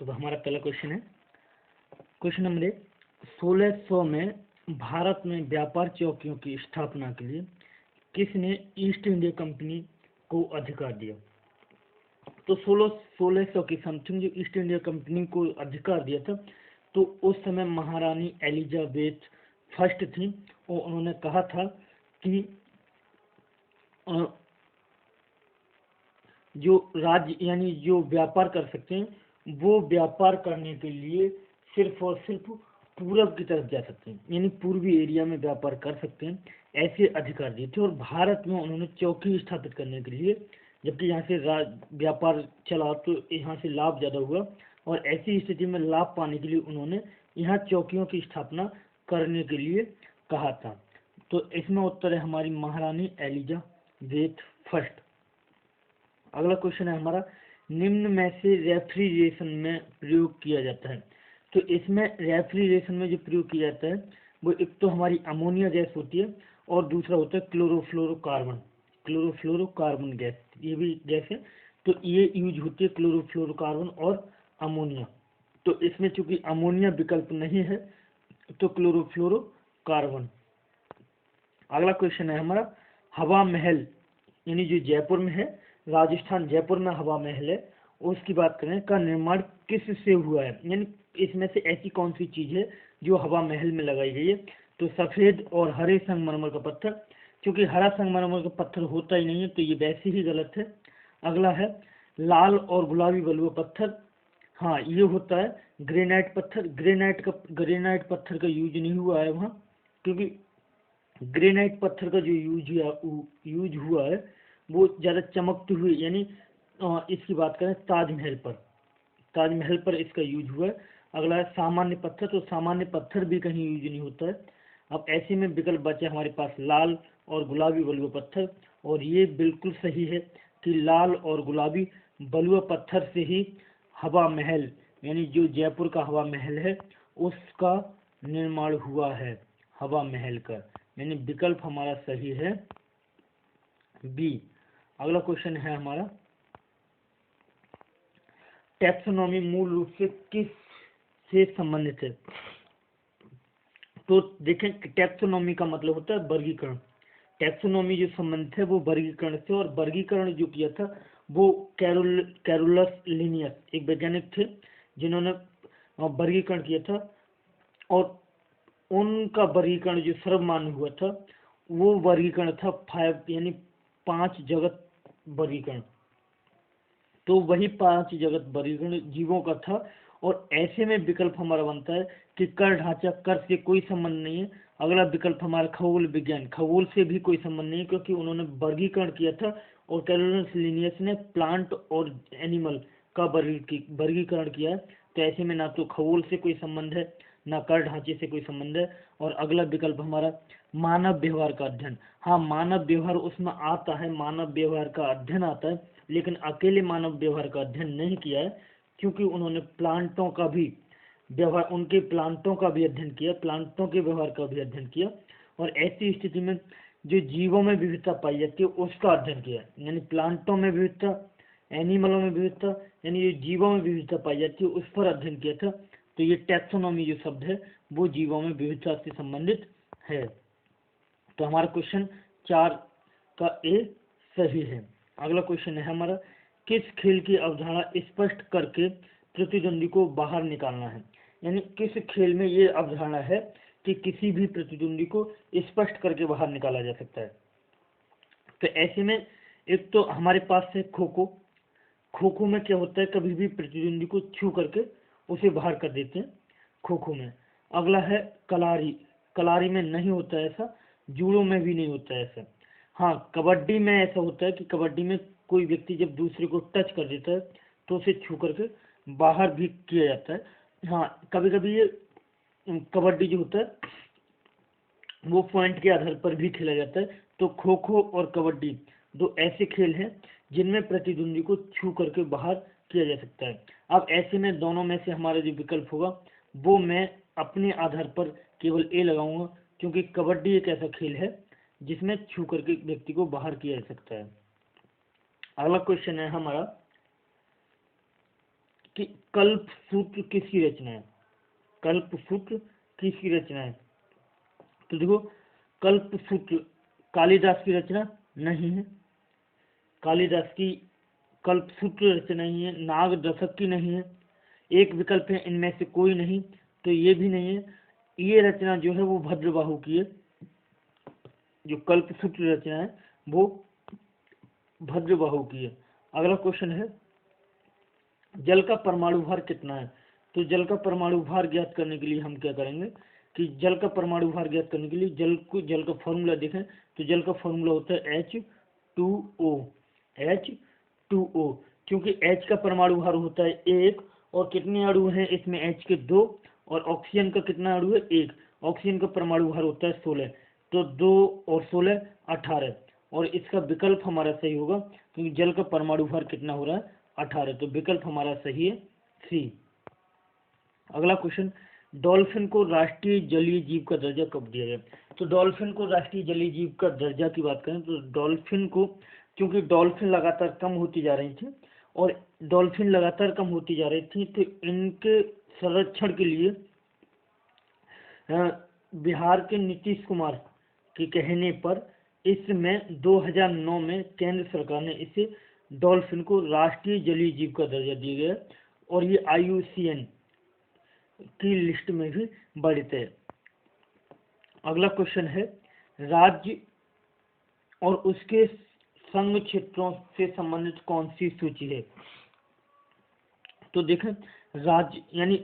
तो हमारा पहला क्वेश्चन है, क्वेश्चन नंबर 1600 में भारत में व्यापार चौकियों की स्थापना के लिए किसने ईस्ट इंडिया कंपनी को अधिकार दिया? तो 1600 की समथिंग जो ईस्ट इंडिया कंपनी को अधिकार दिया था, तो उस समय महारानी एलिजाबेथ फर्स्ट थी और उन्होंने कहा था कि जो राज्य यानी जो व्यापार कर सकते हैं वो व्यापार करने के लिए सिर्फ और सिर्फ पूरब की तरफ जा सकते हैं, यानी पूर्वी एरिया में व्यापार कर सकते हैं, ऐसे अधिकार दिए थे। और भारत में उन्होंने चौकी स्थापित करने के लिए, जबकि यहाँ से व्यापार चला तो यहाँ से लाभ ज़्यादा हुआ, और ऐसी स्थिति में लाभ पाने के लिए उन्होंने यहाँ चौकियों की स्थापना करने के लिए कहा था। तो इसमें उत्तर है हमारी महारानी एलिजाबेथ फर्स्ट। अगला क्वेश्चन है हमारा, निम्न में से रेफ्रिजरेशन में प्रयोग किया जाता है? तो इसमें रेफ्रिजरेशन में जो प्रयोग किया जाता है वो एक तो हमारी अमोनिया गैस होती है और दूसरा होता है क्लोरोफ्लोरोकार्बन गैस, ये भी गैस है। तो ये यूज होती है क्लोरोफ्लोरोकार्बन और अमोनिया। तो इसमें चूंकि अमोनिया विकल्प नहीं है तो क्लोरोफ्लोरोकार्बन। अगला क्वेश्चन है हमारा, हवा महल यानी जो जयपुर में है, राजस्थान जयपुर में हवा महल है, उसकी बात करें का निर्माण किस से हुआ है? यानी इसमें से ऐसी कौन सी चीज है जो हवा महल में लगाई गई है? तो सफेद और हरे संगमरमर का पत्थर, क्योंकि हरा संगमरमर का पत्थर होता ही नहीं है तो ये वैसे ही गलत है। अगला है लाल और गुलाबी बलुआ पत्थर, हाँ ये होता है ग्रेनाइट पत्थर। ग्रेनाइट पत्थर का यूज नहीं हुआ है वहाँ, क्योंकि ग्रेनाइट पत्थर का जो यूज हुआ है वो ज़्यादा चमकते हुए, यानी इसकी बात करें ताजमहल पर इसका यूज हुआ है। अगला है सामान्य पत्थर, तो सामान्य पत्थर भी कहीं यूज नहीं होता है। अब ऐसे में विकल्प बचे हमारे पास लाल और गुलाबी बलुआ पत्थर, और ये बिल्कुल सही है कि लाल और गुलाबी बलुआ पत्थर से ही हवा महल यानी जो जयपुर का हवा महल है उसका निर्माण हुआ है, हवा महल का, यानी विकल्प हमारा सही है बी। अगला क्वेश्चन है हमारा, टैक्सोनॉमी मूल रूप से किस से संबंधित है? तो देखें टैक्सोनॉमी का मतलब होता है वर्गीकरण। टैक्सोनॉमी जो संबंधित है वो वर्गीकरण से, और वर्गीकरण जो किया था वो कैरोलस लिनियस एक वैज्ञानिक थे जिन्होंने वर्गीकरण किया था, और उनका वर्गीकरण जो सर्वमान्य हुआ था वो वर्गीकरण था 5 यानी 5 जगत वर्गीकरण। तो वही 5 जगत वर्गीकरण जीवों का था, और ऐसे में विकल्प हमारा बनता है कि कर ढांचा कर से कोई संबंध नहीं है। अगला विकल्प हमारा खगोल विज्ञान, खगोल से भी कोई संबंध नहीं है, क्योंकि उन्होंने वर्गीकरण किया था और कैरोलस लिनियस ने प्लांट और एनिमल का वर्गीकरण किया है। तो ऐसे में ना तो खगोल से कोई संबंध है ना कर ढांचे से कोई संबंध है। और अगला विकल्प हमारा मानव व्यवहार का अध्ययन, हाँ मानव व्यवहार उसमें आता है, मानव व्यवहार का अध्ययन आता है, लेकिन अकेले मानव व्यवहार का अध्ययन नहीं किया है, क्योंकि उन्होंने प्लांटों का भी व्यवहार, उनके प्लांटों का भी अध्ययन किया, प्लांटों के व्यवहार का भी अध्ययन किया, और ऐसी स्थिति में जो जीवों में विविधता पाई जाती है उसका अध्ययन किया, यानी प्लांटों में विविधता, एनिमलों में विविधता, यानी जो जीवों में विविधता पाई जाती है उस पर अध्ययन किया था। तो ये टैक्सोनॉमी जो शब्द है वो जीवों में विविधता से संबंधित है। तो हमारा क्वेश्चन 4 का ए सही है। अगला क्वेश्चन है हमारा, किस खेल की अवधारणा स्पष्ट करके प्रतिद्वंदी को बाहर निकालना है? यानी किस खेल में ये अवधारणा है कि किसी भी प्रतिद्वंदी को स्पष्ट करके बाहर निकाला जा सकता है? तो ऐसे में एक तो हमारे पास है खो खो। खो खो में क्या होता है, कभी भी प्रतिद्वंदी को छू करके उसे बाहर कर देते हैं खो खो में। अगला है कलारी, कलारी में नहीं होता है ऐसा, जूडो में भी नहीं होता है ऐसा। हाँ कबड्डी में ऐसा होता है कि कबड्डी में कोई व्यक्ति जब दूसरे को टच कर देता है तो उसे छू करके बाहर भी किया जाता है। हाँ कभी कभी ये कबड्डी जो होता है वो पॉइंट के आधार पर भी खेला जाता है। तो खो खो और कबड्डी दो ऐसे खेल हैं जिनमें प्रतिद्वंदी को छू करके बाहर किया जा सकता है। अब ऐसे में दोनों में से हमारा जो विकल्प होगा वो मैं अपने आधार पर केवल ए लगाऊंगा, क्योंकि कबड्डी एक ऐसा खेल है जिसमें छू करके व्यक्ति को बाहर किया जा सकता है। अगला क्वेश्चन है हमारा, कि कल्प सूत्र किसकी रचना है? कल्प सूत्र किसकी रचना है? तो देखो, कल्प सूत्र कालिदास की रचना नहीं है, कालिदास की कल्प सूत्र रचना नहीं है, नाग दशक की नहीं है, एक विकल्प है इनमें से कोई नहीं, तो ये भी नहीं है। ये रचना जो है वो भद्रबाहु की है, जो कल्प सूत्र रचना है वो भद्रबाहु की है। अगला क्वेश्चन है, जल का परमाणु भार कितना है? तो जल का परमाणु भार ज्ञात करने के लिए हम क्या करेंगे कि जल का परमाणु भार ज्ञात करने के लिए जल का फॉर्मूला देखें तो जल का फॉर्मूला होता है H2O। H2O, क्योंकि H का परमाणु भार होता है 1 और कितने अणु हैं इसमें? H के 2, और ऑक्सीजन का कितना अणु है? 1। ऑक्सीजन का परमाणु भार होता है 16, तो 2 और 16 18, और इसका विकल्प हमारा सही होगा क्योंकि जल का परमाणु भार कितना हो रहा है? 18, तो विकल्प हमारा सही है सी। अगला क्वेश्चन, डॉल्फिन को राष्ट्रीय जलीय जीव का दर्जा कब दिया गया? तो डॉल्फिन को राष्ट्रीय जलीय जीव का दर्जा की बात करें तो डॉल्फिन को, क्योंकि डॉल्फिन लगातार कम होती जा रही थी और डॉल्फिन लगातार कम होती जा रही थी, तो इनके संरक्षण के लिए बिहार के नीतीश कुमार के कहने पर इसमें 2009 में केंद्र सरकार ने इसे डॉल्फिन को राष्ट्रीय जलीय जीव का दर्जा दिया गया और ये IUCN की लिस्ट में भी बढ़ते हैं। अगला क्वेश्चन है, राज्य और उसके संघ क्षेत्रों से संबंधित कौन सी सूची है? तो देखें, राज्य यानी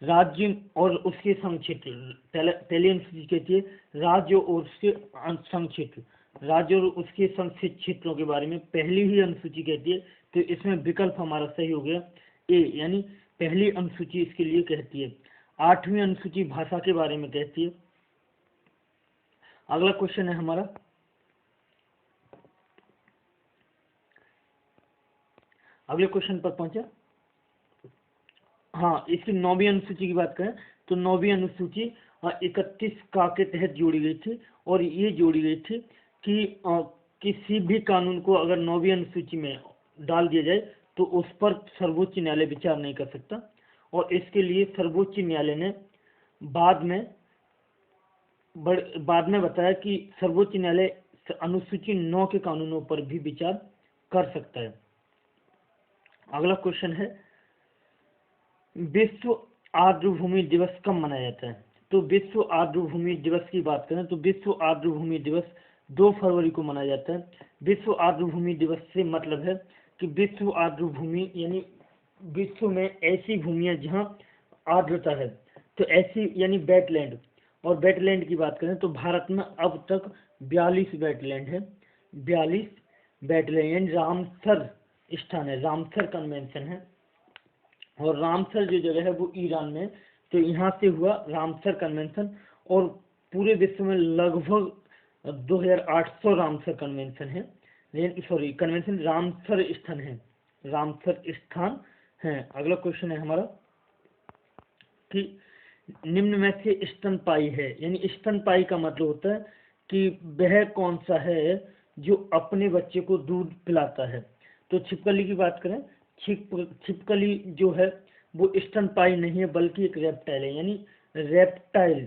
राज्य और उसके संघ क्षेत्र, पहले अनुसूची कहती है राज्य और उसके संघ क्षेत्र, राज्य और उसके संघ क्षेत्रों के बारे में पहली ही अनुसूची कहती है, तो इसमें विकल्प हमारा सही हो गया ए, यानी पहली अनुसूची इसके लिए कहती है। 8वीं अनुसूची भाषा के बारे में कहती है। अगला क्वेश्चन है हमारा, अगले क्वेश्चन पर पहुंचा। हाँ, इसकी 9वीं अनुसूची की बात करें तो 9वीं अनुसूची 31 का के तहत जोड़ी गई थी और ये जोड़ी गई थी कि किसी भी कानून को अगर 9वीं अनुसूची में डाल दिया जाए तो उस पर सर्वोच्च न्यायालय विचार नहीं कर सकता, और इसके लिए सर्वोच्च न्यायालय ने बाद में बताया कि सर्वोच्च न्यायालय अनुसूची 9 के कानूनों पर भी विचार कर सकता है। अगला क्वेश्चन है, विश्व आर्द्रभूमि दिवस कब मनाया जाता है? तो विश्व आर्द्रभूमि दिवस की बात करें तो विश्व आर्द्रभूमि दिवस 2 फरवरी को मनाया जाता है। विश्व आर्द्रभूमि दिवस से मतलब है कि विश्व आर्द्रभूमि यानी विश्व में ऐसी भूमियां जहां आर्द्रता है, तो ऐसी यानी वेटलैंड, और वेटलैंड की बात करें तो भारत में अब तक 42 वेटलैंड है, 42 वेटलैंड। रामसर स्थान है, रामसर कन्वेंशन है, और रामसर जो जगह है वो ईरान में, तो यहाँ से हुआ रामसर कन्वेंशन, और पूरे विश्व में लगभग 2800 रामसर कन्वेंशन है, सॉरी कन्वेंशन रामसर स्थान है, रामसर स्थान है। अगला क्वेश्चन है हमारा कि निम्न में से स्तनपायी है, यानी स्तनपायी का मतलब होता है कि वह कौन सा है जो अपने बच्चे को दूध पिलाता है। तो छिपकली की बात करें, छिपकली जो है वो स्तनपायी नहीं है बल्कि एक रेप्टाइल है, यानी रेप्टाइल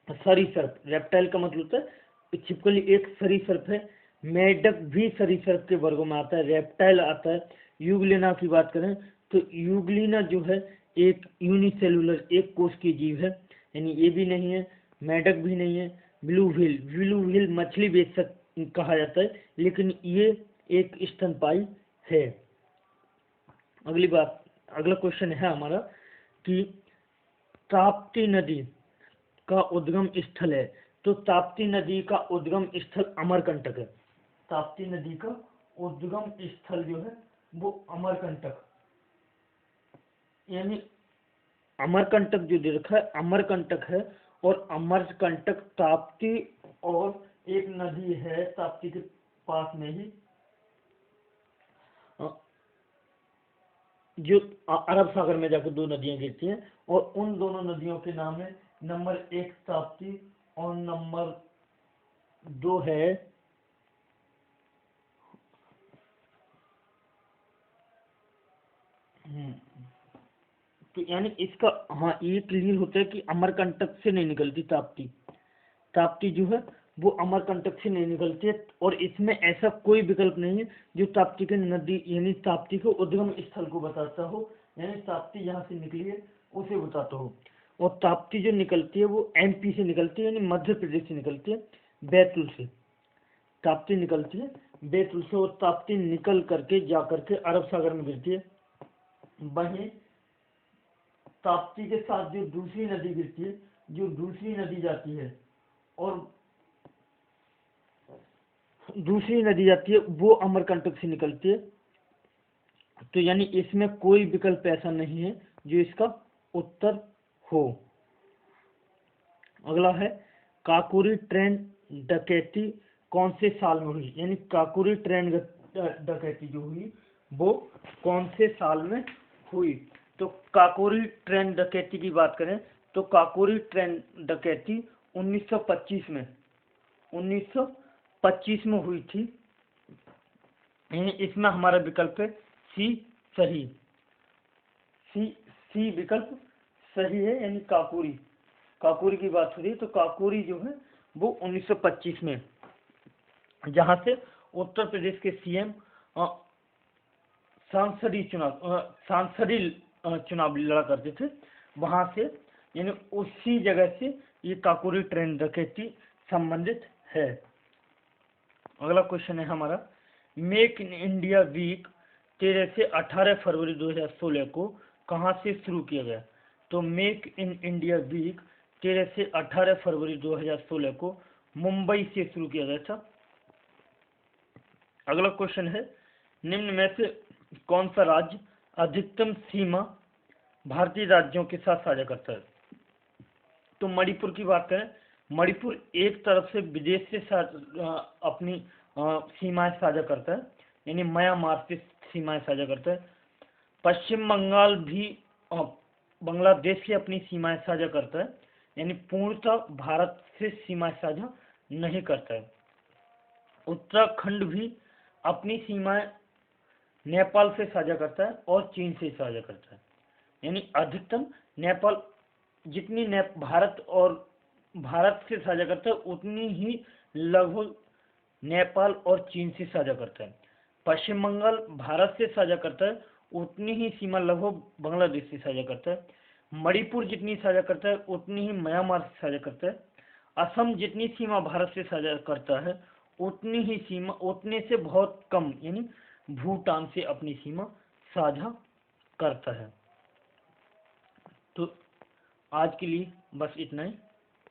सरीसृप। रेप्टाइल का मतलब होता है छिपकली एक सरीसृप है, मेढक भी सरीसृप के वर्गों में आता है, रेप्टाइल आता है। यूग्लिना की बात करें तो यूग्लिना जो है एक यूनिसेलुलर एक कोश की जीव है, यानी ये भी नहीं है, मेढक भी नहीं है। ब्लू व्हेल मछली बेशक कहा जाता है लेकिन ये एक स्तनपायी है। अगला क्वेश्चन है हमारा कि ताप्ती नदी का उद्गम स्थल है, तो ताप्ती नदी का उद्गम स्थल अमरकंटक है। ताप्ती नदी का उद्गम स्थल जो है वो अमरकंटक, यानी अमरकंटक जो दे रखा है अमरकंटक है, और अमरकंटक ताप्ती और एक नदी है ताप्ती के पास में ही जो अरब सागर में जाकर 2 नदियां गिरती हैं, और उन दोनों नदियों के नाम है नंबर 1 ताप्ती और नंबर 2 है हम्म, तो यानी इसका, हाँ ये क्लियर होता है कि अमरकंटक से नहीं निकलती ताप्ती। ताप्ती जो है वो अमरकंटक से नहीं निकलती है, और इसमें ऐसा कोई विकल्प नहीं है जो ताप्ती के नदी यानी ताप्ती के उद्गम स्थल को बताता हो, यानी ताप्ती जहाँ से निकली है उसे बताता हो। और ताप्ती जो निकलती है वो एमपी से निकलती है, यानी मध्य प्रदेश से निकलती है, बैतूल से ताप्ती निकलती है, बैतूल से। और ताप्ती निकल करके जा करके अरब सागर में गिरती है। वहीं ताप्ती के साथ जो दूसरी नदी गिरती है, जो दूसरी नदी जाती है, और दूसरी नदी जाती है वो अमरकंटक से निकलती है। तो यानी इसमें कोई विकल्प ऐसा नहीं है जो इसका उत्तर हो। अगला है काकोरी ट्रेन डकैती कौन से साल में हुई, यानी काकोरी ट्रेन डकैती जो हुई वो कौन से साल में हुई। तो काकोरी ट्रेन डकैती की बात करें तो काकोरी ट्रेन डकैती 1925 में 1925 में हुई थी। यानी इसमें हमारा विकल्प है सी सही, सी विकल्प सही है, यानी काकोरी, काकोरी की बात हो रही है तो काकोरी जो है वो 1925 में, जहां से उत्तर प्रदेश के सीएम सांसदीय चुनाव लड़ा करते थे, वहां से, यानी उसी जगह से ये काकोरी ट्रेन डकैती संबंधित है। अगला क्वेश्चन है हमारा, मेक इन इंडिया वीक 13 से 18 फरवरी 2016 को कहां से शुरू किया गया। तो मेक इन इंडिया वीक 13 से 18 फरवरी 2016 को मुंबई से शुरू किया गया था। अगला क्वेश्चन है, निम्न में से कौन सा राज्य अधिकतम सीमा भारतीय राज्यों के साथ साझा करता है। तो मणिपुर की बात करें, मणिपुर एक तरफ से विदेश से अपनी सीमाएं साझा करता है, यानी म्यांमार से सीमाएं साझा करता है। पश्चिम बंगाल भी बांग्लादेश से अपनी सीमाएं साझा करता है, यानी पूर्णतः भारत से सीमाएं साझा नहीं करता है। उत्तराखंड भी अपनी सीमाएं नेपाल से साझा करता है और चीन से साझा करता है, यानी अधिकतम नेपाल जितनी भारत से साझा करता है उतनी ही लगभग नेपाल और चीन से साझा करता है। पश्चिम बंगाल भारत से साझा करता है उतनी ही सीमा लगभग बांग्लादेश से साझा करता है। मणिपुर जितनी साझा करता है उतनी ही म्यांमार से साझा करता है। असम जितनी सीमा भारत से साझा करता है उतनी ही सीमा, उतने से बहुत कम, यानी भूटान से अपनी सीमा साझा करता है। तो आज के लिए बस इतना ही।